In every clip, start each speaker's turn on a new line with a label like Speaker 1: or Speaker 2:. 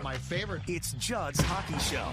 Speaker 1: My favorite.
Speaker 2: It's Judd's Hockey Show.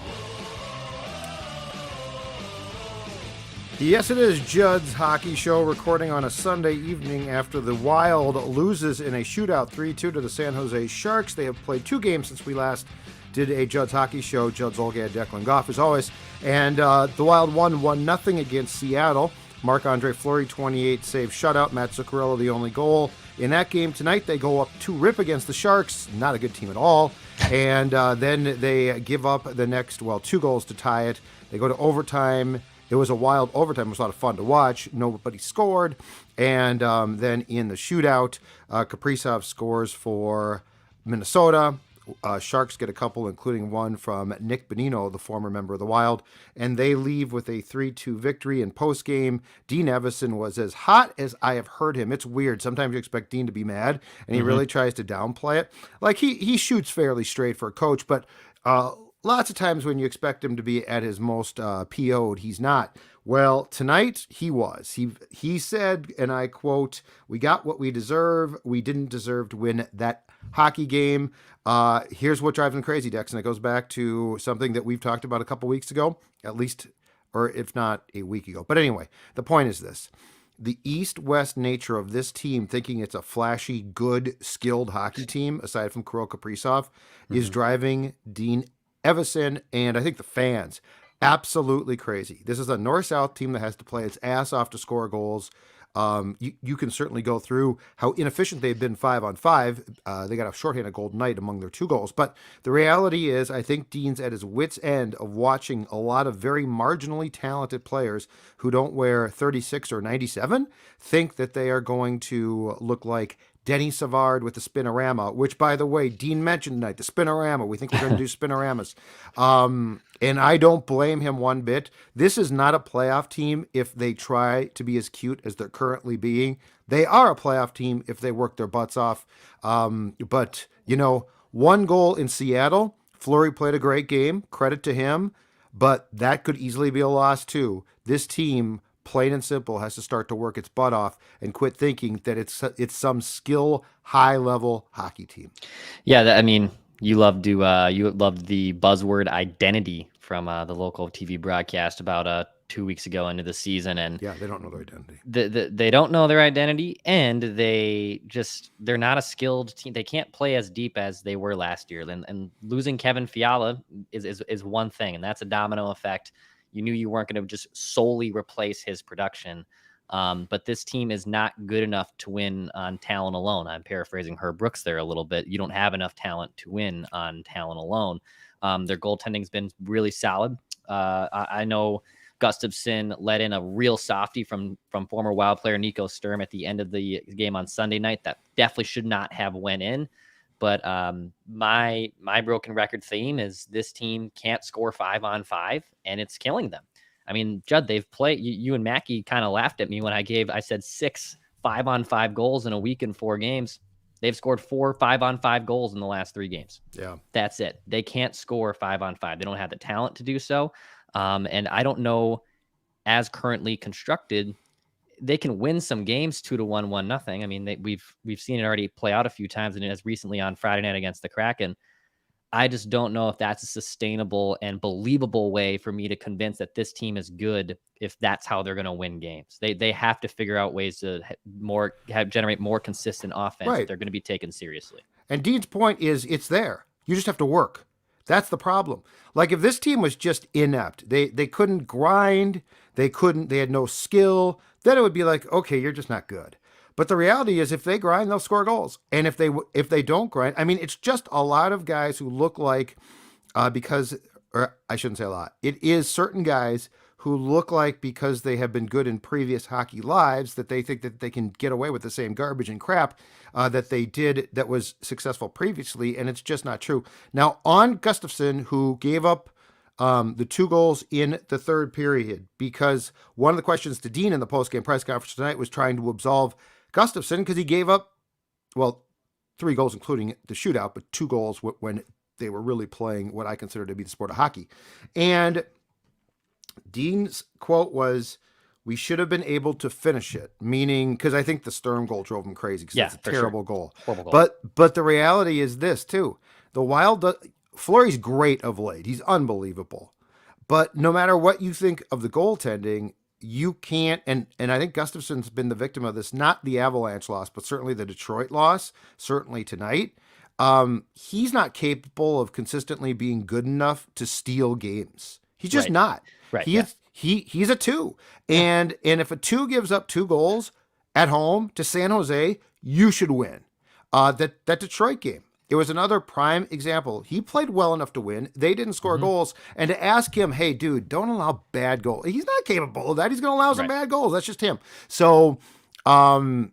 Speaker 3: Yes, it is Judd's Hockey Show, recording on a Sunday evening after the Wild loses in a shootout 3-2 to the San Jose Sharks. They have played 2 games since we last did a Judd's Hockey Show. Judd Zolgad, Declan Goff, as always. And the Wild won 1-0 against Seattle. Marc-Andre Fleury, 28-save shutout. Matt Zuccarello, the only goal in that game. Tonight, they go up 2-rip against the Sharks. Not a good team at all. And then they give up the next, 2 goals to tie it. They go to overtime. It was a wild overtime. It was a lot of fun to watch. Nobody scored. And then in the shootout, Kaprizov scores for Minnesota. Sharks get a couple, including one from Nick Bonino, the former member of the Wild. And they leave with a 3-2 victory in postgame. Dean Everson was as hot as I have heard him. It's weird. Sometimes you expect Dean to be mad, and he really tries to downplay it. Like, he shoots fairly straight for a coach, but lots of times when you expect him to be at his most PO'd, he's not. Well, tonight he was. He said, and I quote, "We got what we deserve. We didn't deserve to win that hockey game." Here's what drives him crazy, Dex, and it goes back to something that we've talked about a couple weeks ago, at least, or if not a week ago. But anyway, the point is this. The East-West nature of this team, thinking it's a flashy, good, skilled hockey team, aside from Kirill Kaprizov, is driving Dean Everson, and I think the fans, absolutely crazy. This is a north-south team that has to play its ass off to score goals. You can certainly go through how inefficient they've been 5-on-5. They got a shorthanded goal tonight among their 2 goals. But the reality is, I think Dean's at his wit's end of watching a lot of very marginally talented players who don't wear 36 or 97 think that they are going to look like Denny Savard with the spinorama, which, by the way, Dean mentioned tonight, the spinorama. We think we're going to do spinoramas. And I don't blame him one bit. This is not a playoff team if they try to be as cute as they're currently being. They are a playoff team if they work their butts off. But, 1 goal in Seattle. Fleury played a great game. Credit to him. But that could easily be a loss, too. This team, plain and simple, has to start to work its butt off and quit thinking that it's some skill, high-level hockey team.
Speaker 4: Yeah, you loved the buzzword identity from the local TV broadcast about 2 weeks ago into the season, and
Speaker 3: yeah, they don't know their identity.
Speaker 4: They don't know their identity, and they're not a skilled team. They can't play as deep as they were last year, and losing Kevin Fiala is one thing, and that's a domino effect. You knew you weren't going to just solely replace his production. But this team is not good enough to win on talent alone. I'm paraphrasing Herb Brooks there a little bit. You don't have enough talent to win on talent alone. Their goaltending's been really solid. I know Gustafsson let in a real softie from former Wild player Nico Sturm at the end of the game on Sunday night. That definitely should not have went in. But my broken record theme is this team can't score 5-on-5, and it's killing them. I mean, Judd, they've played. You and Mackie kind of laughed at me when I said 6 5-on-5 goals in a week in 4 games. They've scored 4 5-on-5 goals in the last 3 games.
Speaker 3: Yeah,
Speaker 4: that's it. They can't score 5-on-5. They don't have the talent to do so. And I don't know, as currently constructed, they can win some games 2-1, 1-0. I mean, we've seen it already play out a few times, and as recently on Friday night against the Kraken. I just don't know if that's a sustainable and believable way for me to convince that this team is good if that's how they're going to win games. They have to figure out ways to generate more consistent offense.
Speaker 3: Right.
Speaker 4: If they're going to be taken seriously.
Speaker 3: And Dean's point is it's there. You just have to work. That's the problem. Like, if this team was just inept, they couldn't grind, they had no skill, then it would be like, okay, you're just not good. But the reality is, if they grind, they'll score goals. And if they don't grind, I mean, it's just a lot of guys who look like, or I shouldn't say a lot, it is certain guys who look like, because they have been good in previous hockey lives, that they think that they can get away with the same garbage and crap that they did that was successful previously, and it's just not true. Now, on Gustafsson, who gave up the 2 goals in the third period, because one of the questions to Dean in the postgame press conference tonight was trying to absolve Gustafsson because he gave up, 3 goals, including the shootout, but 2 goals when they were really playing what I consider to be the sport of hockey. And Dean's quote was, "We should have been able to finish it," meaning, because I think the Sturm goal drove him crazy because it's a terrible goal.
Speaker 4: Horrible goal.
Speaker 3: But the reality is this too. The Wild, Fleury's great of late. He's unbelievable. But no matter what you think of the goaltending, you can't. And I think Gustafson's been the victim of this. Not the Avalanche loss, but certainly the Detroit loss. Certainly tonight. He's not capable of consistently being good enough to steal games. He's just
Speaker 4: Right.
Speaker 3: not.
Speaker 4: Right.
Speaker 3: He
Speaker 4: Yeah.
Speaker 3: is he's a two.
Speaker 4: Yeah.
Speaker 3: And if a two gives up 2 goals at home to San Jose, you should win. That Detroit game. It was another prime example. He played well enough to win. They didn't score goals. And to ask him, hey, dude, don't allow bad goals. He's not capable of that. He's going to allow some
Speaker 4: Right.
Speaker 3: bad goals. That's just him. So, where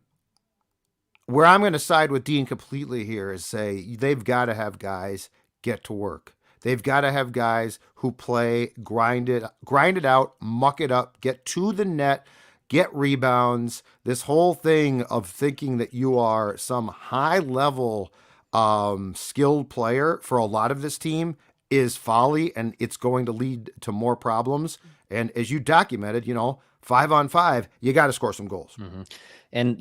Speaker 3: I'm going to side with Dean completely here is say they've got to have guys get to work. They've got to have guys who play, grind it out, muck it up, get to the net, get rebounds. This whole thing of thinking that you are some high level skilled player for a lot of this team is folly, and it's going to lead to more problems. And as you documented, 5-on-5, you got to score some goals.
Speaker 4: Mm-hmm. And,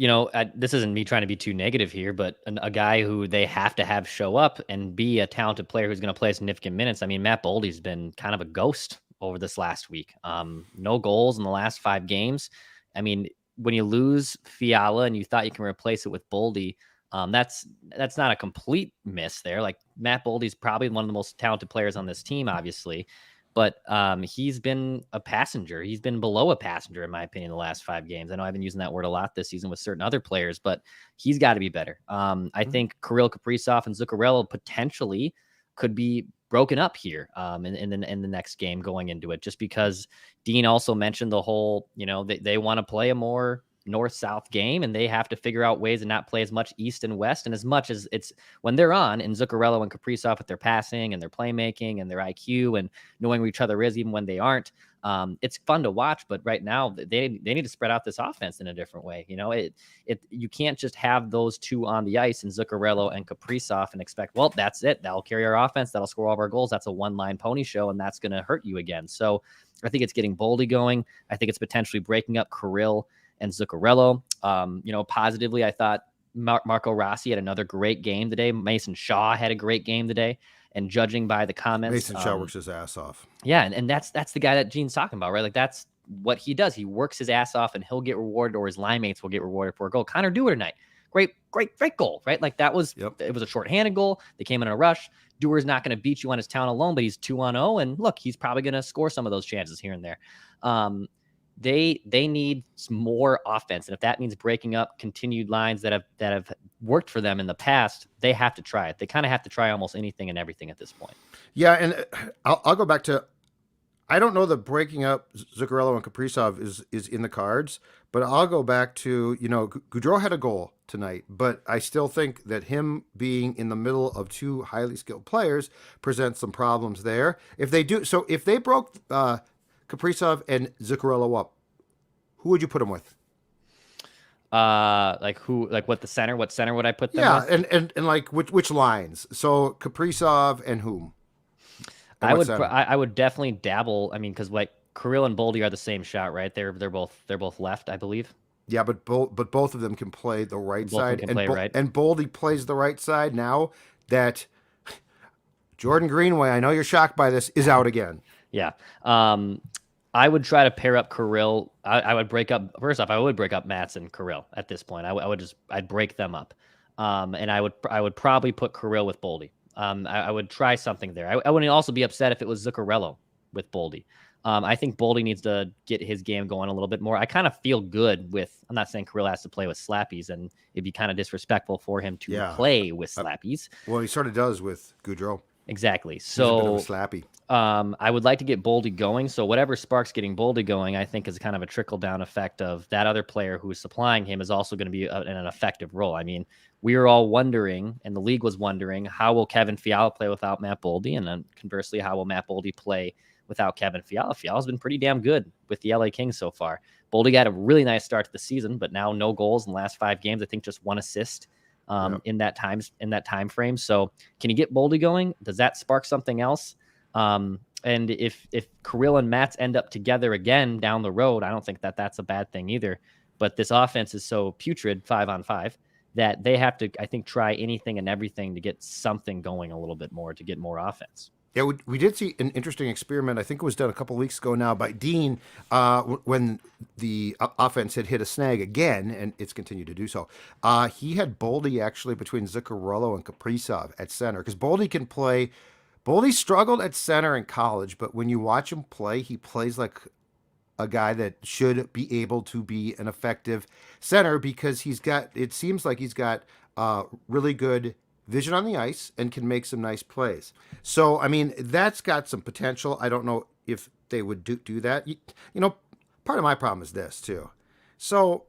Speaker 4: this isn't me trying to be too negative here, but a guy who they have to have show up and be a talented player who's going to play significant minutes. I mean, Matt Boldy's been kind of a ghost over this last week. No goals in the last 5 games. I mean, when you lose Fiala and you thought you can replace it with Boldy, that's not a complete miss there. Like, Matt Boldy's probably one of the most talented players on this team, obviously. But he's been a passenger. He's been below a passenger, in my opinion, the last 5 games. I know I've been using that word a lot this season with certain other players, but he's got to be better. I think Kirill, Kaprizov, and Zuccarello potentially could be broken up here in the next game going into it, just because Dean also mentioned the whole, they want to play a more north-south game, and they have to figure out ways to not play as much east and west. And as much as it's when they're on, and Zuccarello and Kaprizov with their passing and their playmaking and their IQ and knowing where each other is, even when they aren't, it's fun to watch. But right now, they need to spread out this offense in a different way. You can't just have those two on the ice, and Zuccarello and Kaprizov, and expect, well, that's it. That'll carry our offense. That'll score all of our goals. That's a one-line pony show, and that's going to hurt you again. So I think it's getting Boldy going. I think it's potentially breaking up Kirill and Zuccarello. Positively, I thought Marco Rossi had another great game today. Mason Shaw had a great game today. And judging by the comments,
Speaker 3: Mason Shaw works his ass off.
Speaker 4: Yeah, and that's the guy that Gene's talking about, right? Like, that's what he does. He works his ass off, and he'll get rewarded, or his line mates will get rewarded for a goal. Connor Dewar tonight, great goal, right? Like, that was It was a shorthanded goal. They came in a rush. Dewar's not going to beat you on his talent alone, but he's 2-on-0, and look, he's probably going to score some of those chances here and there. They need more offense, and if that means breaking up continued lines that have worked for them in the past, they have to try it. They kind of have to try almost anything and everything at this point.
Speaker 3: Yeah, and I'll go back to, I don't know that breaking up Zuccarello and Kaprizov is in the cards, but I'll go back to, Gaudreau had a goal tonight, but I still think that him being in the middle of 2 highly skilled players presents some problems there. If they broke Kaprizov and Zuccarello up, who would you put them with?
Speaker 4: What center would I put them with?
Speaker 3: and like which lines? So Kaprizov and whom? And
Speaker 4: I would definitely dabble. I mean, because like Kirill and Boldy are the same shot, right? They're both left, I believe.
Speaker 3: Yeah, but both of them can play the right side,
Speaker 4: right.
Speaker 3: And Boldy plays the right side now that Jordan Greenway, I know you're shocked by this, is out again.
Speaker 4: Yeah. I would try to pair up Kirill. I would break up, first off, I would break up Mats and Kirill at this point. I'd break them up. And I would probably put Kirill with Boldy. I would try something there. I wouldn't also be upset if it was Zuccarello with Boldy. I think Boldy needs to get his game going a little bit more. I kind of feel good with, I'm not saying Kirill has to play with slappies, and it'd be kind of disrespectful for him to play with slappies.
Speaker 3: Well, he sort of does with Gaudreau.
Speaker 4: Exactly. So
Speaker 3: he's a bit of a slappy.
Speaker 4: I would like to get Boldy going. So whatever sparks getting Boldy going, I think is kind of a trickle-down effect of that other player who is supplying him is also going to be in an effective role. I mean, we were all wondering, and the league was wondering, how will Kevin Fiala play without Matt Boldy? And then conversely, how will Matt Boldy play without Kevin Fiala? Fiala's been pretty damn good with the LA Kings so far. Boldy got a really nice start to the season, but now no goals in the last 5 games. I think just 1 assist. In that time frame. So can you get Boldy going? Does that spark something else? And if Kirill and Mats end up together again down the road, I don't think that's a bad thing either. But this offense is so putrid 5-on-5 that they have to, I think, try anything and everything to get something going a little bit more, to get more offense.
Speaker 3: Yeah, we did see an interesting experiment. I think it was done a couple of weeks ago now by Dean when the offense had hit a snag again, and it's continued to do so. He had Boldy actually between Zuccarello and Kaprizov at center because Boldy can play. Boldy struggled at center in college, but when you watch him play, he plays like a guy that should be able to be an effective center because it seems like he's got really good vision on the ice and can make some nice plays. So, I mean, that's got some potential. I don't know if they would do that. You know, part of my problem is this too. So,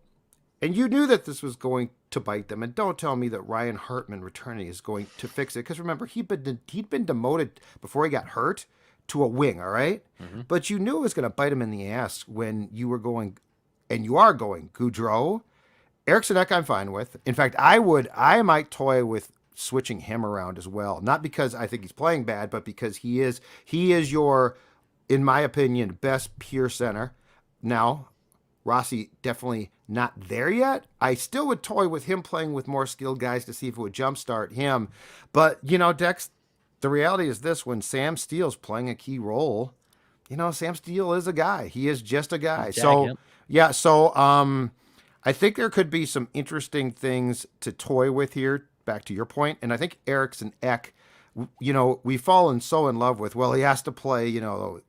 Speaker 3: and you knew that this was going to bite them. And don't tell me that Ryan Hartman returning is going to fix it. Because remember, he'd been demoted before he got hurt to a wing, all right? Mm-hmm. But you knew it was going to bite him in the ass when you were going, and you are going, Gaudreau. Eriksson Ek I'm fine with. In fact, I might toy with switching him around as well. Not because I think he's playing bad, but because he is your, in my opinion, best pure center. Now, Rossi definitely not there yet. I still would toy with him playing with more skilled guys to see if it would jumpstart him. But, you know, Dex, the reality is this: when Sam Steele's playing a key role, you know, Sam Steele is a guy. He is just a guy. Yeah. So I think there could be some interesting things to toy with here, back to your point. And I think Eriksson Ek, you know, we've fallen so in love with, well, he has to play, you know,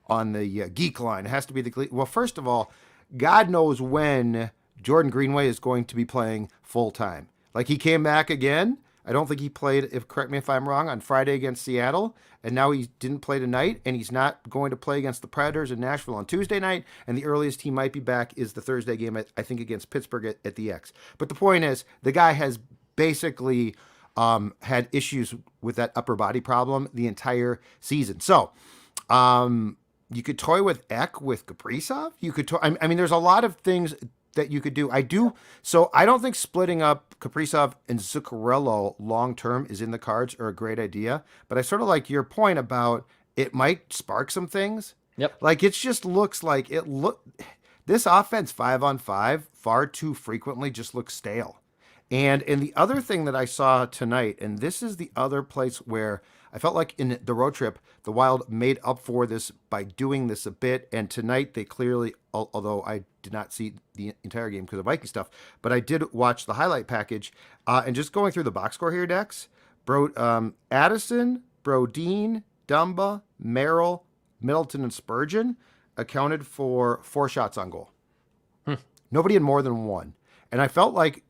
Speaker 3: on the geek line. It has to be the, well, first of all, God knows when Jordan Greenway is going to be playing full time. Like, he came back again. I don't think he played, correct me if I'm wrong, on Friday against Seattle, and now he didn't play tonight, and he's not going to play against the Predators in Nashville on Tuesday night, and the earliest he might be back is the Thursday game, I think, against Pittsburgh at the X. But the point is, the guy has basically had issues with that upper body problem the entire season. So, you could toy with Ek with Kaprizov. You could I mean, there's a lot of things that you could do. So I don't think splitting up Kaprizov and Zuccarello long term is in the cards or a great idea. But I sort of like your point about it might spark some things.
Speaker 4: Yep.
Speaker 3: Like, it just looks like this offense 5-on-5 far too frequently just looks stale. And the other thing that I saw tonight, and this is the other place where I felt like in the road trip, the Wild made up for this by doing this a bit. And tonight they clearly, although I did not see the entire game because of Viking stuff, but I did watch the highlight package. And just going through the box score here, Dex, Addison, Brodin, Dumba, Merrill, Middleton, and Spurgeon accounted for 4 shots on goal. Nobody had more than 1. And I felt like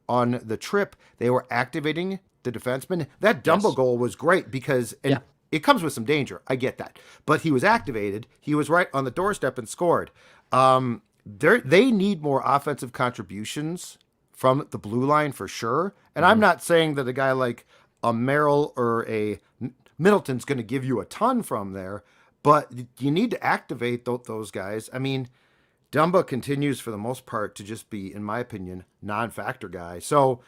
Speaker 3: on the trip, they were activating the defenseman. That Dumba goal was great because it comes with some danger. I get that. But he was activated. He was right on the doorstep and scored. They need more offensive contributions from the blue line for sure. And I'm not saying that a guy like a Merrill or a Middleton's going to give you a ton from there, but you need to activate those guys. I mean, Dumba continues for the most part to just be, in my opinion, non-factor guy. So,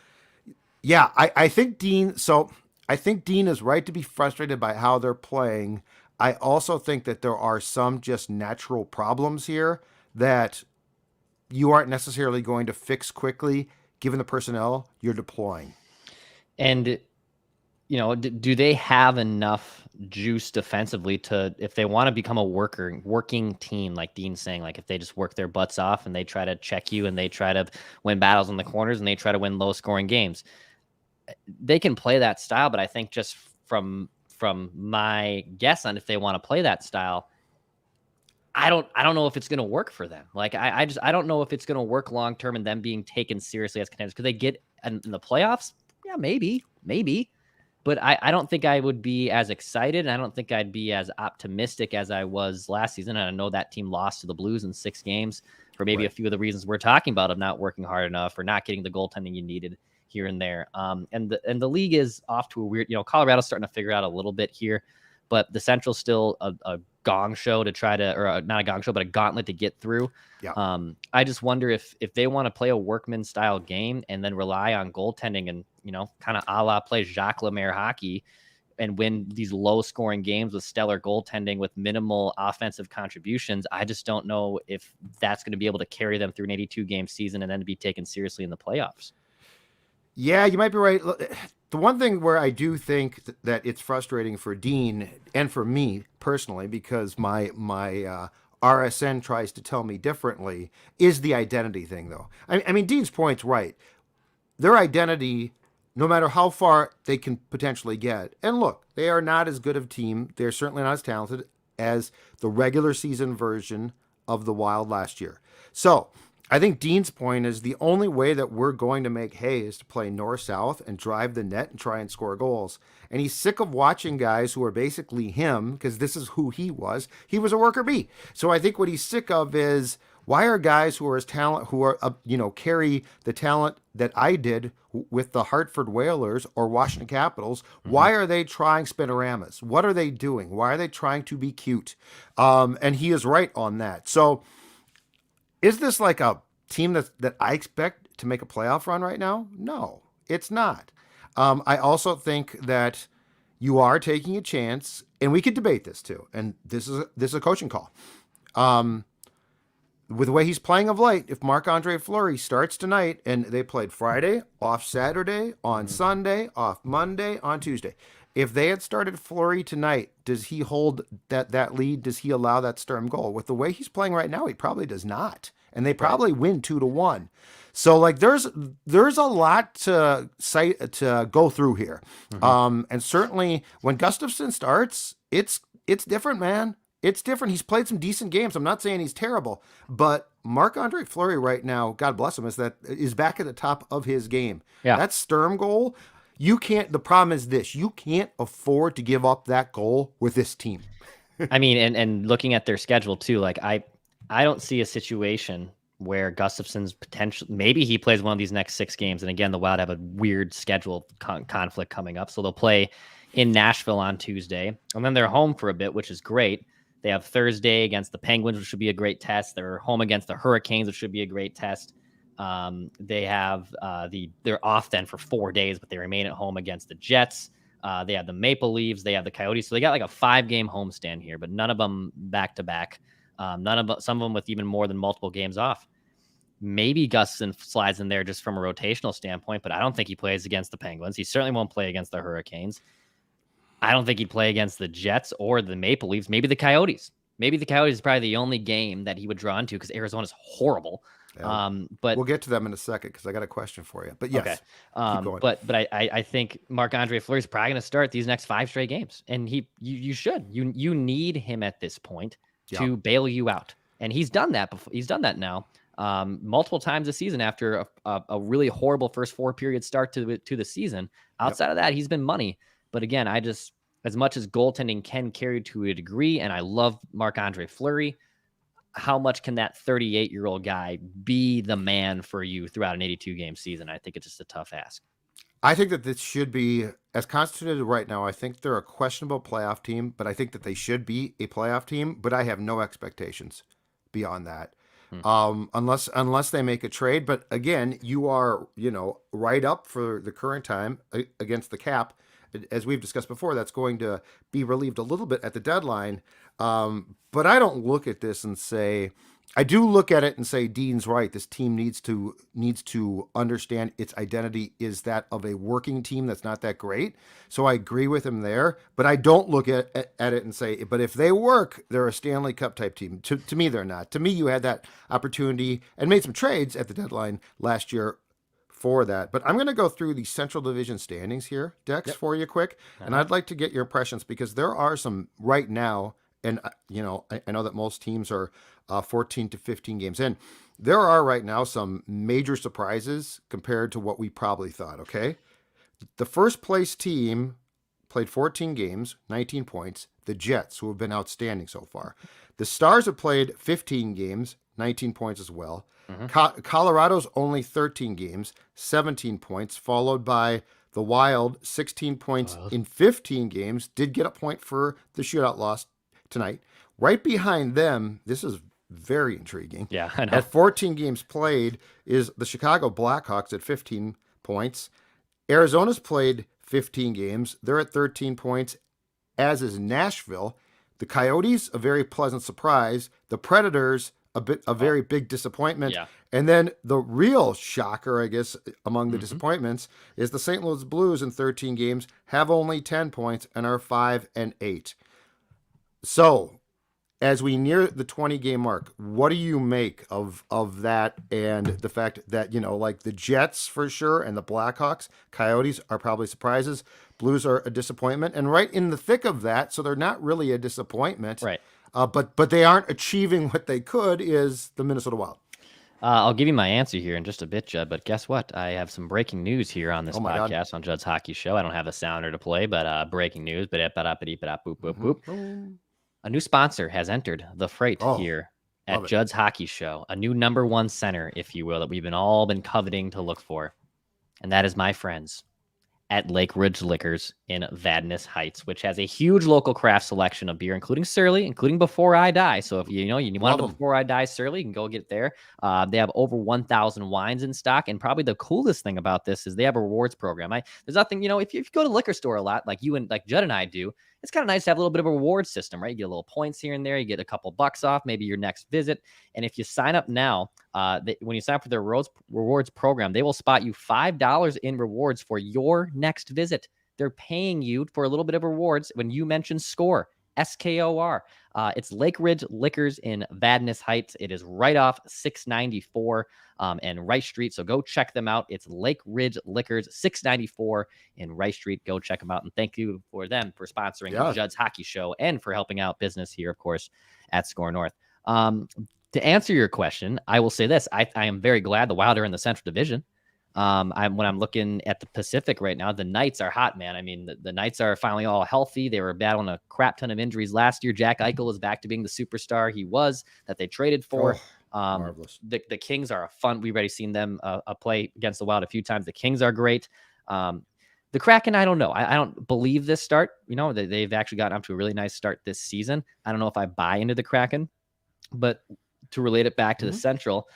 Speaker 3: yeah, I think Dean is right to be frustrated by how they're playing. I also think that there are some just natural problems here that you aren't necessarily going to fix quickly given the personnel you're deploying.
Speaker 4: And, you know, do they have enough juice defensively to, if they want to become a working team, like Dean's saying, like if they just work their butts off and they try to check you and they try to win battles in the corners and they try to win low scoring games, they can play that style. But I think just from my guess on if they want to play that style, I don't know if it's going to work for them. Like, I don't know if it's going to work long term and them being taken seriously as contenders. Could they get in the playoffs? Yeah, maybe. But I don't think I would be as excited, and I don't think I'd be as optimistic as I was last season. And I know that team lost to the Blues in 6 games for maybe a few of the reasons we're talking about, of not working hard enough or not getting the goaltending you needed here and there. And the league is off to a weird, you know, Colorado's starting to figure out a little bit here, but the Central's still a gong show to try to, or not a gong show, but a gauntlet to get through. Yeah. I just wonder if they want to play a workman style game and then rely on goaltending and, you know, kind of a la play Jacques Lemaire hockey and win these low scoring games with stellar goaltending with minimal offensive contributions. I just don't know if that's going to be able to carry them through an 82 game season and then to be taken seriously in the playoffs.
Speaker 3: Yeah, you might be right. The one thing where I do think that it's frustrating for Dean and for me personally, because my RSN tries to tell me differently, is the identity thing, though. I mean, Dean's point's right. Their identity, no matter how far they can potentially get, and look, they are not as good of a team. They're certainly not as talented as the regular season version of the Wild last year. So I think Dean's point is the only way that we're going to make hay is to play north-south and drive the net and try and score goals. And he's sick of watching guys who are basically him, because this is who he was. He was a worker bee. So I think what he's sick of is, why are guys who are as talent, who are carry the talent that I did with the Hartford Whalers or Washington Capitals? Why are they trying spinoramas? What are they doing? Why are they trying to be cute? And he is right on that. So is this like a team that I expect to make a playoff run right now? No, it's not. I also think that you are taking a chance, and we could debate this too. And this is a coaching call. With the way he's playing of late, if Marc-Andre Fleury starts tonight and they played Friday, off Saturday, on Sunday, off Monday, on Tuesday, if they had started Fleury tonight, does he hold that lead? Does he allow that Sturm goal? With the way he's playing right now, he probably does not, and they probably win 2-1. So like there's a lot to go through here, and certainly when Gustafsson starts, it's different, man. It's different. He's played some decent games. I'm not saying he's terrible, but Marc-Andre Fleury right now, God bless him, is back at the top of his game.
Speaker 4: Yeah.
Speaker 3: That Sturm goal, you can't. The problem is this: you can't afford to give up that goal with this team.
Speaker 4: I mean, and looking at their schedule too, like I don't see a situation where Gustafsson's potential, maybe he plays one of these next 6 games. And again, the Wild have a weird schedule conflict coming up. So they'll play in Nashville on Tuesday, and then they're home for a bit, which is great. They have Thursday against the Penguins, which should be a great test. They're home against the Hurricanes, which should be a great test. They have they're off then for 4 days, but they remain at home against the Jets. They have the Maple Leafs. They have the Coyotes. So they got like a 5-game homestand here, but none of them back to back. Some of them with even more than multiple games off. Maybe Gustafsson slides in there just from a rotational standpoint, but I don't think he plays against the Penguins. He certainly won't play against the Hurricanes. I don't think he'd play against the Jets or the Maple Leafs. Maybe the Coyotes. Maybe the Coyotes is probably the only game that he would draw into because Arizona's horrible.
Speaker 3: Yeah.
Speaker 4: But
Speaker 3: we'll get to them in a second because I got a question for you. But yes,
Speaker 4: okay.
Speaker 3: Keep going.
Speaker 4: But I think Marc-Andre Fleury is probably going to start these next 5 straight games, and you should. You need him at this point to bail you out, and he's done that before. He's done that now multiple times this season after a really horrible first 4 period start to the season. Outside of that, he's been money. But again, as much as goaltending can carry to a degree, and I love Marc-Andre Fleury, how much can that 38-year-old guy be the man for you throughout an 82-game season? I think it's just a tough ask.
Speaker 3: I think that this should be, as constituted right now, I think they're a questionable playoff team, but I think that they should be a playoff team, but I have no expectations beyond that. Unless they make a trade. But again, you are, right up for the current time against the cap. As we've discussed before, that's going to be relieved a little bit at the deadline. But I don't look at this and say, I do look at it and say, Dean's right. This team needs to understand its identity is that of a working team that's not that great. So I agree with him there, but I don't look at it and say, but if they work, they're a Stanley Cup type team. To me, they're not. To me, you had that opportunity and made some trades at the deadline last year for that. But I'm going to go through the Central Division standings here, Dex, for you quick. And I'd like to get your impressions because there are some right now, and I know that most teams are 14 to 15 games in. There are right now some major surprises compared to what we probably thought, okay? The first place team played 14 games, 19 points, the Jets, who have been outstanding so far. The Stars have played 15 games, 19 points as well. Colorado's only 13 games, 17 points, followed by the Wild, 16 points in 15 games, did get a point for the shootout loss tonight. Right behind them, this is very intriguing.
Speaker 4: Yeah, I know.
Speaker 3: At 14 games played is the Chicago Blackhawks at 15 points. Arizona's played 15 games. They're at 13 points, as is Nashville. The Coyotes, a very pleasant surprise. The Predators, a very big disappointment.
Speaker 4: Yeah.
Speaker 3: And then the real shocker, I guess, among the
Speaker 4: Hmm.
Speaker 3: disappointments is the St. Louis Blues in 13 games have only 10 points and are 5-8. So as we near the 20 game mark, what do you make of that and the fact that, like the Jets for sure and the Blackhawks, Coyotes are probably surprises, Blues are a disappointment, and right in the thick of that, so they're not really a disappointment,
Speaker 4: Right.
Speaker 3: but they aren't achieving what they could, is the Minnesota Wild.
Speaker 4: I'll give you my answer here in just a bit, Judd. But guess what? I have some breaking news here on this
Speaker 3: Oh my God.
Speaker 4: podcast on Judd's Hockey Show. I don't have a sounder to play, but breaking news. Boop, boop, boop. A new sponsor has entered the freight
Speaker 3: Oh,
Speaker 4: here
Speaker 3: love
Speaker 4: at
Speaker 3: it.
Speaker 4: Judd's Hockey Show. A new number one center, if you will, that we've all been coveting to look for. And that is my friends at Lake Ridge Liquors in Vadnais Heights, which has a huge local craft selection of beer, including Surly, including Before I Die. So if you want the Before I Die Surly, you can go get there. They have over 1,000 wines in stock, and probably the coolest thing about this is they have a rewards program. There's nothing, if you go to the liquor store a lot, like Judd and I do, it's kind of nice to have a little bit of a reward system, right? You get a little points here and there, you get a couple bucks off, maybe your next visit. And if you sign up now, when you sign up for their rewards program, they will spot you $5 in rewards for your next visit. They're paying you for a little bit of rewards when you mention SCORE, SKOR. It's Lake Ridge Liquors in Vadnais Heights. It is right off 694 and Rice Street. So go check them out. It's Lake Ridge Liquors, 694 in Rice Street. Go check them out. And thank you for them for sponsoring Judd's Hockey Show and for helping out business here, of course, at SCORE North. To answer your question, I will say this. I am very glad the Wild are in the Central Division. When I'm looking at the Pacific right now, the Knights are hot, man. I mean, the Knights are finally all healthy. They were battling a crap ton of injuries last year. Jack Eichel is back to being the superstar he was that they traded for.
Speaker 3: Marvelous.
Speaker 4: The Kings are a fun. We've already seen them play against the Wild a few times. The Kings are great. The Kraken, I don't know. I don't believe this start. They've actually gotten up to a really nice start this season. I don't know if I buy into the Kraken, but to relate it back to the Central,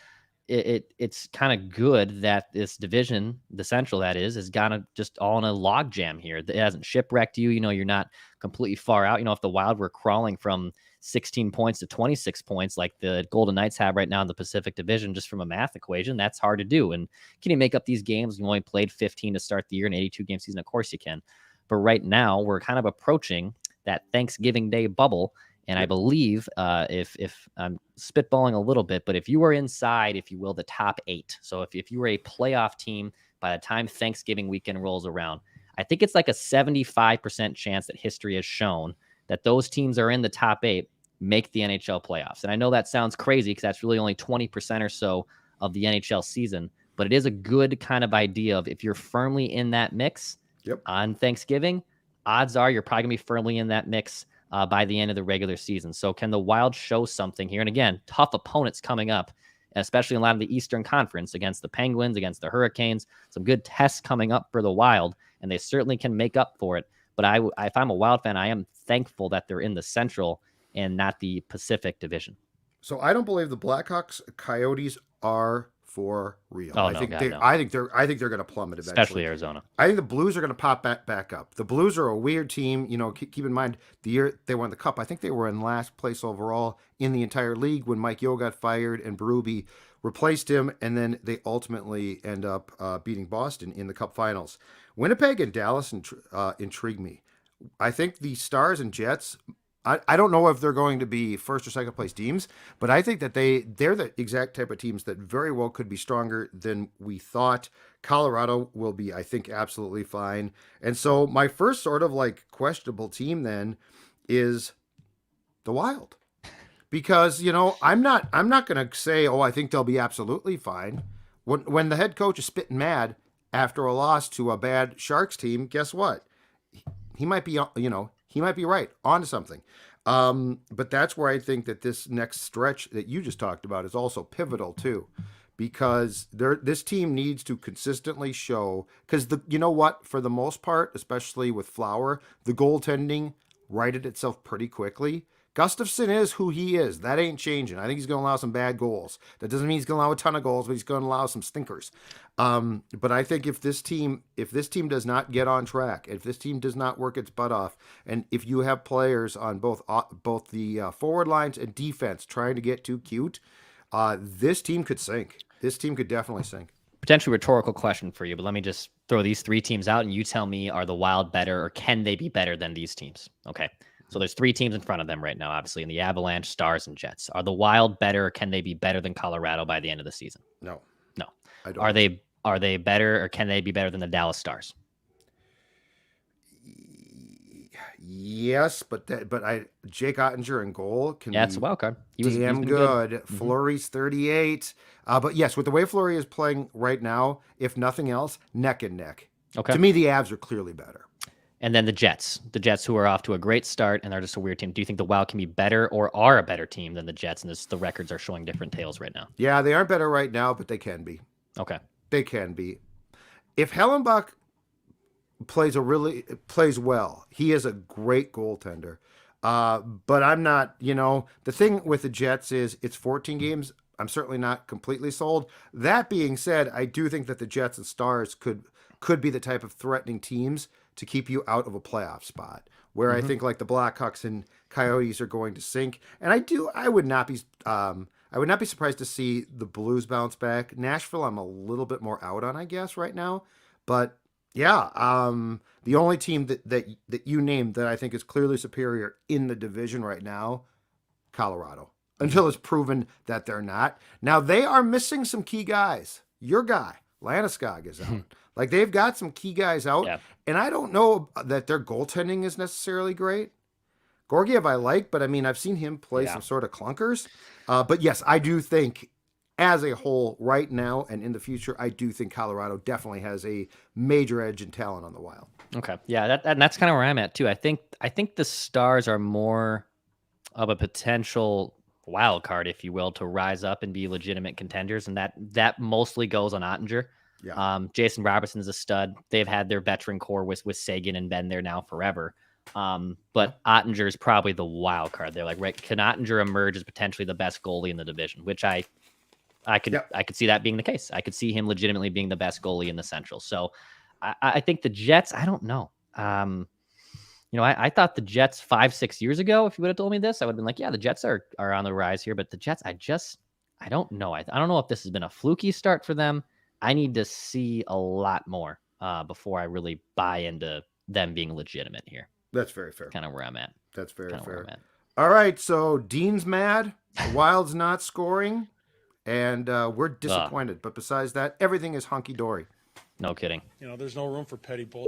Speaker 4: it's kind of good that this division, the Central that is gone just all in a log jam here. It hasn't shipwrecked you. You're not completely far out. If the Wild were crawling from 16 points to 26 points like the Golden Knights have right now in the Pacific Division, just from a math equation, that's hard to do. And can you make up these games? You only played 15 to start the year, an 82-game season. Of course you can. But right now we're kind of approaching that Thanksgiving Day bubble. And I believe if I'm spitballing a little bit, but if you were inside, if you will, the top 8, so if you were a playoff team by the time Thanksgiving weekend rolls around, I think it's like a 75% chance that history has shown that those teams are in the top 8 make the NHL playoffs. And I know that sounds crazy because that's really only 20% or so of the NHL season, but it is a good kind of idea of if you're firmly in that mix on Thanksgiving, odds are you're probably going to be firmly in that mix by the end of the regular season. So can the Wild show something here? And again, tough opponents coming up, especially in a lot of the Eastern Conference against the Penguins, against the Hurricanes, some good tests coming up for the Wild, and they certainly can make up for it. But if I'm a Wild fan, I am thankful that they're in the Central and not the Pacific Division.
Speaker 3: So I don't believe the Blackhawks, Coyotes are for real.
Speaker 4: Oh,
Speaker 3: I
Speaker 4: no,
Speaker 3: think
Speaker 4: God,
Speaker 3: they're
Speaker 4: no.
Speaker 3: I think they're going to plummet eventually.
Speaker 4: Especially Arizona.
Speaker 3: I think the Blues are going to pop back up. The Blues are a weird team. Keep in mind the year they won the Cup. I think they were in last place overall in the entire league when Mike Yeo got fired and Berube replaced him, and then they ultimately end up beating Boston in the Cup Finals. Winnipeg and Dallas intrigue me. I think the Stars and Jets, I don't know if they're going to be first or second place teams, but I think that they're the exact type of teams that very well could be stronger than we thought. Colorado will be, I think, absolutely fine. And so my first sort of like questionable team then is the Wild. Because, I'm not going to say, I think they'll be absolutely fine. When the head coach is spitting mad after a loss to a bad Sharks team, guess what? He might be, he might be right onto something. But that's where I think that this next stretch that you just talked about is also pivotal too, because this team needs to consistently show, because you know what, for the most part, especially with Flower, the goaltending righted itself pretty quickly. Gustafsson is who he is. That ain't changing. I think he's going to allow some bad goals. That doesn't mean he's going to allow a ton of goals, but he's going to allow some stinkers. But I think if this team does not get on track, if this team does not work its butt off, and if you have players on both the forward lines and defense trying to get too cute, This team could sink. This team could definitely sink.
Speaker 4: Potentially rhetorical question for you, but let me just throw these three teams out and you tell me, are the Wild better or can they be better than these teams? Okay. So there's three teams in front of them right now, obviously, in the Avalanche, Stars, and Jets. Are the Wild better or can they be better than Colorado by the end of the season?
Speaker 3: No.
Speaker 4: No.
Speaker 3: I don't.
Speaker 4: Are they better or can they be better than the Dallas Stars?
Speaker 3: Yes, but Jake Ottinger in goal can
Speaker 4: Yeah,
Speaker 3: be
Speaker 4: it's a wild card.
Speaker 3: He's been good. Fleury's 38. But yes, with the way Fleury is playing right now, if nothing else, neck and neck.
Speaker 4: Okay.
Speaker 3: To me, the Avs are clearly better.
Speaker 4: And then the Jets who are off to a great start and they're just a weird team. Do you think the Wild can be better or are a better team than the Jets? And the records are showing different tales right now.
Speaker 3: Yeah, they aren't better right now, but they can be.
Speaker 4: Okay.
Speaker 3: They can be. If Hellenbach plays well, he is a great goaltender. But I'm not, the thing with the Jets is it's 14 games. I'm certainly not completely sold. That being said, I do think that the Jets and Stars could be the type of threatening teams to keep you out of a playoff spot, where I think like the Blackhawks and Coyotes are going to sink. And I would not be surprised to see the Blues bounce back. Nashville, I'm a little bit more out on, I guess, right now. But yeah, the only team that you named that I think is clearly superior in the division right now, Colorado, until it's proven that they're not. Now, they are missing some key guys. Your guy, Landeskog, is out. Like, they've got some key guys out, and I don't know that their goaltending is necessarily great. Gorgiev I like, but I mean, I've seen him play some sort of clunkers. But yes, I do think as a whole right now and in the future, I do think Colorado definitely has a major edge in talent on the Wild.
Speaker 4: Okay. Yeah, and that's kind of where I'm at too. I think the Stars are more of a potential wild card, if you will, to rise up and be legitimate contenders. And that mostly goes on Ottinger.
Speaker 3: Yeah.
Speaker 4: Jason Robertson's a stud. They've had their veteran core with Sagan and been there now forever. But Ottinger is probably the wild card. They're like, right, can Ottinger emerge as potentially the best goalie in the division? Which I could see that being the case. I could see him legitimately being the best goalie in the Central. So I think the Jets, I don't know. I thought the Jets 5-6 years ago, if you would have told me this, I would have been like, yeah, the Jets are on the rise here. But the Jets, I don't know. I don't know if this has been a fluky start for them. I need to see a lot more before I really buy into them being legitimate here.
Speaker 3: That's very fair.
Speaker 4: Kind of where I'm at.
Speaker 3: That's very fair. All right, so Dean's mad. The Wild's not scoring, and we're disappointed. But besides that, everything is hunky-dory.
Speaker 4: No kidding.
Speaker 1: There's no room for petty bull.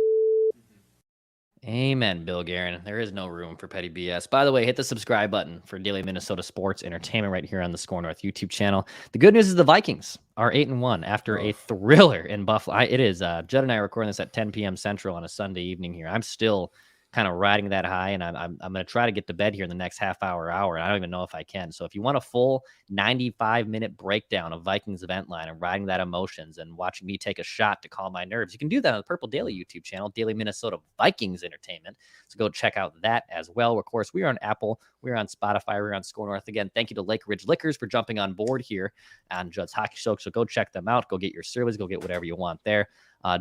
Speaker 4: Amen, Bill Guerin. There is no room for petty BS. By the way, hit the subscribe button for daily Minnesota sports entertainment right here on the Score North YouTube channel. The good news is the Vikings are 8-1 after a thriller in Buffalo. It is Judd and I are recording this at 10 p.m. Central on a Sunday evening here. I'm still kind of riding that high, and I'm going to try to get to bed here in the next half hour. And I don't even know if I can. So if you want a full 95-minute breakdown of Vikings event line and riding that emotions and watching me take a shot to calm my nerves, you can do that on the Purple Daily YouTube channel, Daily Minnesota Vikings Entertainment. So go check out that as well. Of course, we are on Apple, we're on Spotify, we're on Score North. Again, thank you to Lake Ridge Liquors for jumping on board here on Judd's Hockey Show. So go check them out. Go get your service. Go get whatever you want there.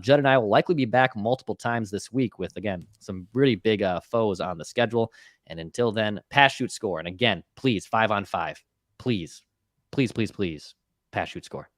Speaker 4: Judd and I will likely be back multiple times this week with, again, some really big foes on the schedule. And until then, pass, shoot, score. And again, please, 5-on-5, please, pass, shoot, score.